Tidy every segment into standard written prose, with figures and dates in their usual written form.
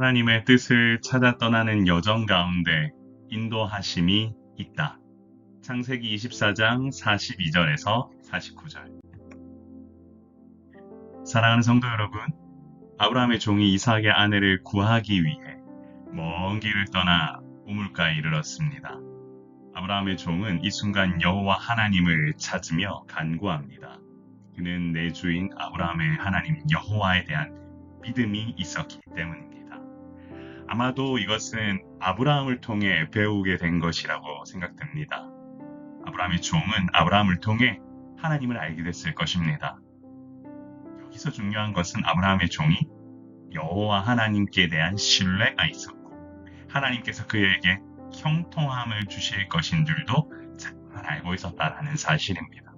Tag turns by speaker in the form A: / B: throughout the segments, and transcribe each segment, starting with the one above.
A: 하나님의 뜻을 찾아 떠나는 여정 가운데 인도하심이 있다. 창세기 24장 42절에서 49절. 사랑하는 성도 여러분, 아브라함의 종이 이삭의 아내를 구하기 위해 먼 길을 떠나 우물가에 이르렀습니다. 아브라함의 종은 이 순간 여호와 하나님을 찾으며 간구합니다. 그는 내 주인 아브라함의 하나님 여호와에 대한 믿음이 있었기 때문입니다. 아마도 이것은 아브라함을 통해 배우게 된 것이라고 생각됩니다. 아브라함의 종은 아브라함을 통해 하나님을 알게 됐을 것입니다. 여기서 중요한 것은 아브라함의 종이 여호와 하나님께 대한 신뢰가 있었고 하나님께서 그에게 형통함을 주실 것인 줄도 잘 알고 있었다는 사실입니다.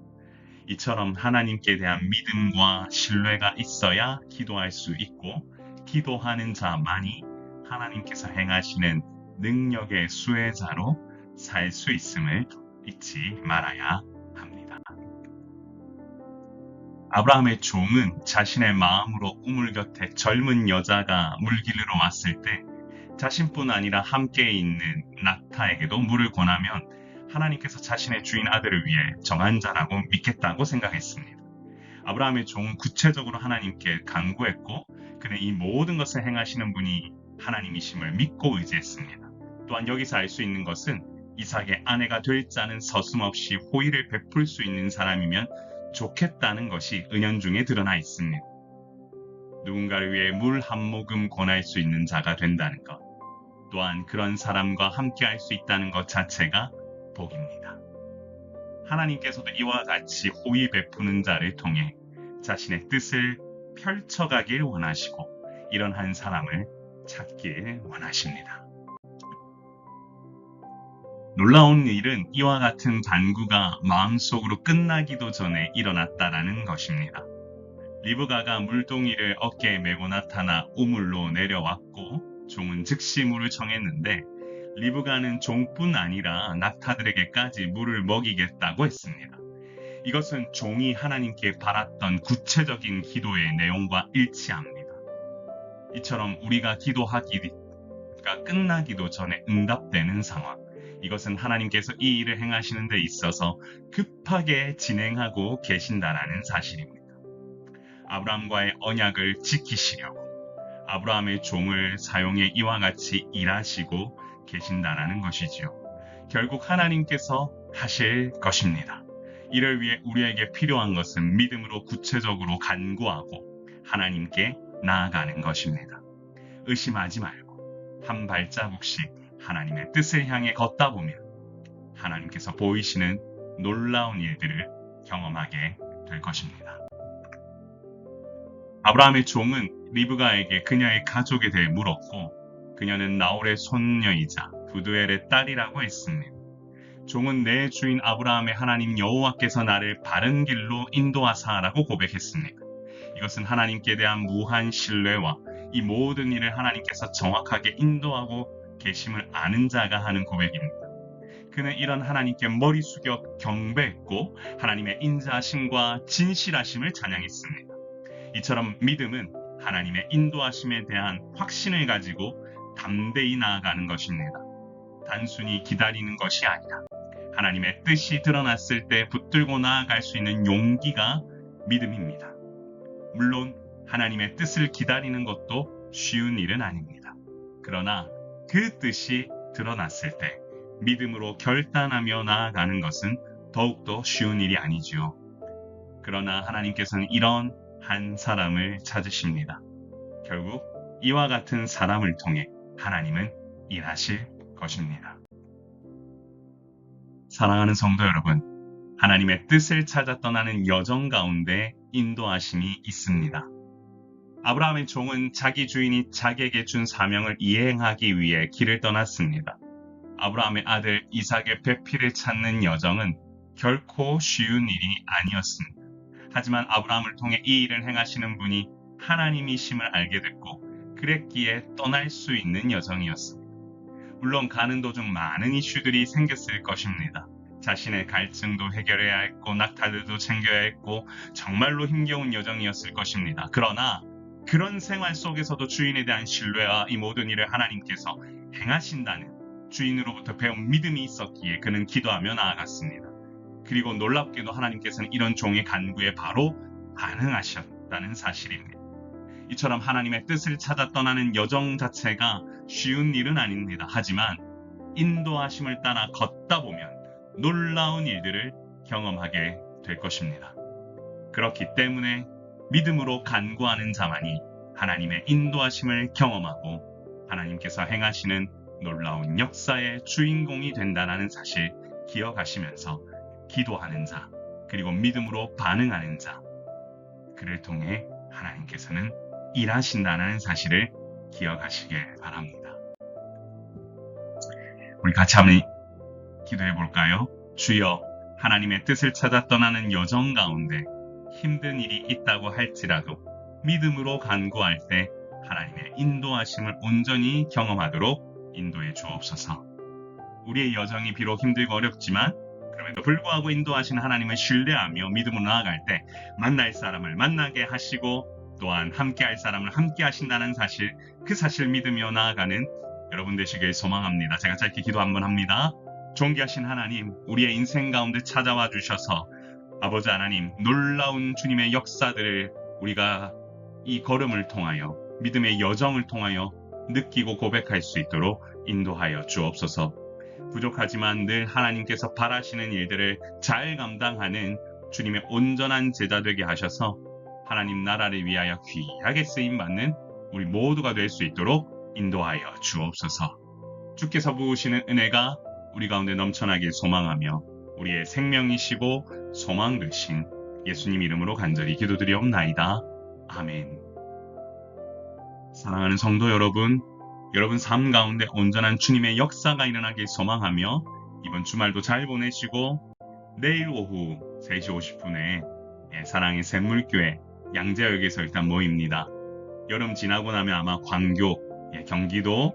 A: 이처럼 하나님께 대한 믿음과 신뢰가 있어야 기도할 수 있고 기도하는 자만이 하나님께서 행하시는 능력의 수혜자로 살 수 있음을 잊지 말아야 합니다. 아브라함의 종은 자신의 마음으로 우물 곁에 젊은 여자가 물길로 왔을 때 자신뿐 아니라 함께 있는 낙타에게도 물을 권하면 하나님께서 자신의 주인 아들을 위해 정한 자라고 믿겠다고 생각했습니다. 아브라함의 종은 구체적으로 하나님께 간구했고 그는 이 모든 것을 행하시는 분이 하나님이심을 믿고 의지했습니다. 또한 여기서 알 수 있는 것은 이삭의 아내가 될 자는 서슴없이 호의를 베풀 수 있는 사람이면 좋겠다는 것이 은연중에 드러나 있습니다. 누군가를 위해 물 한 모금 권할 수 있는 자가 된다는 것, 또한 그런 사람과 함께 할 수 있다는 것 자체가 복입니다. 하나님께서도 이와 같이 호의 베푸는 자를 통해 자신의 뜻을 펼쳐가길 원하시고 이런 한 사람을 찾길 원하십니다. 놀라운 일은 이와 같은 간구가 마음속으로 끝나기도 전에 일어났다라는 것입니다. 리브가가 물동이를 어깨에 메고 나타나 우물로 내려왔고 종은 즉시 물을 청했는데 리브가는 종뿐 아니라 낙타들에게까지 물을 먹이겠다고 했습니다. 이것은 종이 하나님께 바랐던 구체적인 기도의 내용과 일치합니다. 이처럼 우리가 기도하기가 끝나기도 전에 응답되는 상황, 이것은 하나님께서 이 일을 행하시는 데 있어서 급하게 진행하고 계신다라는 사실입니다. 아브라함과의 언약을 지키시려고 아브라함의 종을 사용해 이와 같이 일하시고 계신다라는 것이지요. 결국 하나님께서 하실 것입니다. 이를 위해 우리에게 필요한 것은 믿음으로 구체적으로 간구하고 하나님께 나아가는 것입니다. 의심하지 말고 한 발자국씩 하나님의 뜻을 향해 걷다 보면 하나님께서 보이시는 놀라운 일들을 경험하게 될 것입니다. 아브라함의 종은 리브가에게 그녀의 가족에 대해 물었고 그녀는 나홀의 손녀이자 부두엘의 딸이라고 했습니다. 종은 내 주인 아브라함의 하나님 여호와께서 나를 바른 길로 인도하사라고 고백했습니다. 이것은 하나님께 대한 무한 신뢰와 이 모든 일을 하나님께서 정확하게 인도하고 계심을 아는 자가 하는 고백입니다. 그는 이런 하나님께 머리 숙여 경배했고 하나님의 인자하심과 진실하심을 찬양했습니다. 이처럼 믿음은 하나님의 인도하심에 대한 확신을 가지고 담대히 나아가는 것입니다. 단순히 기다리는 것이 아니라 하나님의 뜻이 드러났을 때 붙들고 나아갈 수 있는 용기가 믿음입니다. 물론 하나님의 뜻을 기다리는 것도 쉬운 일은 아닙니다. 그러나 그 뜻이 드러났을 때 믿음으로 결단하며 나아가는 것은 더욱더 쉬운 일이 아니지요. 그러나 하나님께서는 이런 한 사람을 찾으십니다. 결국 이와 같은 사람을 통해 하나님은 일하실 것입니다. 사랑하는 성도 여러분, 하나님의 뜻을 찾아 떠나는 여정 가운데 인도하심이 있습니다. 아브라함의 종은 자기 주인이 자기에게 준 사명을 이행하기 위해 길을 떠났습니다. 아브라함의 아들 이삭의 배필을 찾는 여정은 결코 쉬운 일이 아니었습니다. 하지만 아브라함을 통해 이 일을 행하시는 분이 하나님이심을 알게 됐고 그랬기에 떠날 수 있는 여정이었습니다. 물론 가는 도중 많은 이슈들이 생겼을 것입니다. 자신의 갈증도 해결해야 했고 낙타들도 챙겨야 했고 정말로 힘겨운 여정이었을 것입니다. 그러나 그런 생활 속에서도 주인에 대한 신뢰와 이 모든 일을 하나님께서 행하신다는 주인으로부터 배운 믿음이 있었기에 그는 기도하며 나아갔습니다. 그리고 놀랍게도 하나님께서는 이런 종의 간구에 바로 반응하셨다는 사실입니다. 이처럼 하나님의 뜻을 찾아 떠나는 여정 자체가 쉬운 일은 아닙니다. 하지만 인도하심을 따라 걷다 보면 놀라운 일들을 경험하게 될 것입니다. 그렇기 때문에 믿음으로 간구하는 자만이 하나님의 인도하심을 경험하고 하나님께서 행하시는 놀라운 역사의 주인공이 된다는 사실 기억하시면서 기도하는 자, 그리고 믿음으로 반응하는 자, 그를 통해 하나님께서는 일하신다는 사실을 기억하시길 바랍니다. 우리 같이 한번 기도해 볼까요? 주여, 하나님의 뜻을 찾아 떠나는 여정 가운데 힘든 일이 있다고 할지라도 믿음으로 간구할 때 하나님의 인도하심을 온전히 경험하도록 인도해 주옵소서. 우리의 여정이 비록 힘들고 어렵지만 그럼에도 불구하고 인도하신 하나님을 신뢰하며 믿음으로 나아갈 때 만날 사람을 만나게 하시고 또한 함께할 사람을 함께 하신다는 사실, 그 사실 믿으며 나아가는 여러분 되시길 소망합니다. 제가 짧게 기도 한번 합니다. 존귀하신 하나님, 우리의 인생 가운데 찾아와 주셔서 아버지 하나님, 놀라운 주님의 역사들을 우리가 이 걸음을 통하여 믿음의 여정을 통하여 느끼고 고백할 수 있도록 인도하여 주옵소서. 부족하지만 늘 하나님께서 바라시는 일들을 잘 감당하는 주님의 온전한 제자 되게 하셔서 하나님 나라를 위하여 귀하게 쓰임받는 우리 모두가 될 수 있도록 인도하여 주옵소서. 주께서 부으시는 은혜가 우리 가운데 넘쳐나길 소망하며 우리의 생명이시고 소망 되신 예수님 이름으로 간절히 기도드리옵나이다. 아멘. 사랑하는 성도 여러분, 여러분 삶 가운데 온전한 주님의 역사가 일어나길 소망하며 이번 주말도 잘 보내시고 내일 오후 3시 50분에 사랑의 샘물교회 양재역에서 일단 모입니다. 여름 지나고 나면 아마 광교, 경기도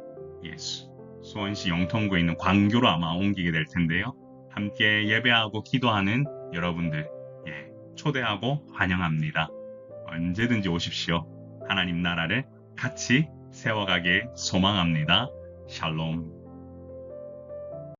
A: 수원시 영통구에 있는 광교로 아마 옮기게 될 텐데요. 함께 예배하고 기도하는 여러분들 초대하고 환영합니다. 언제든지 오십시오. 하나님 나라를 같이 세워가길 소망합니다. 샬롬.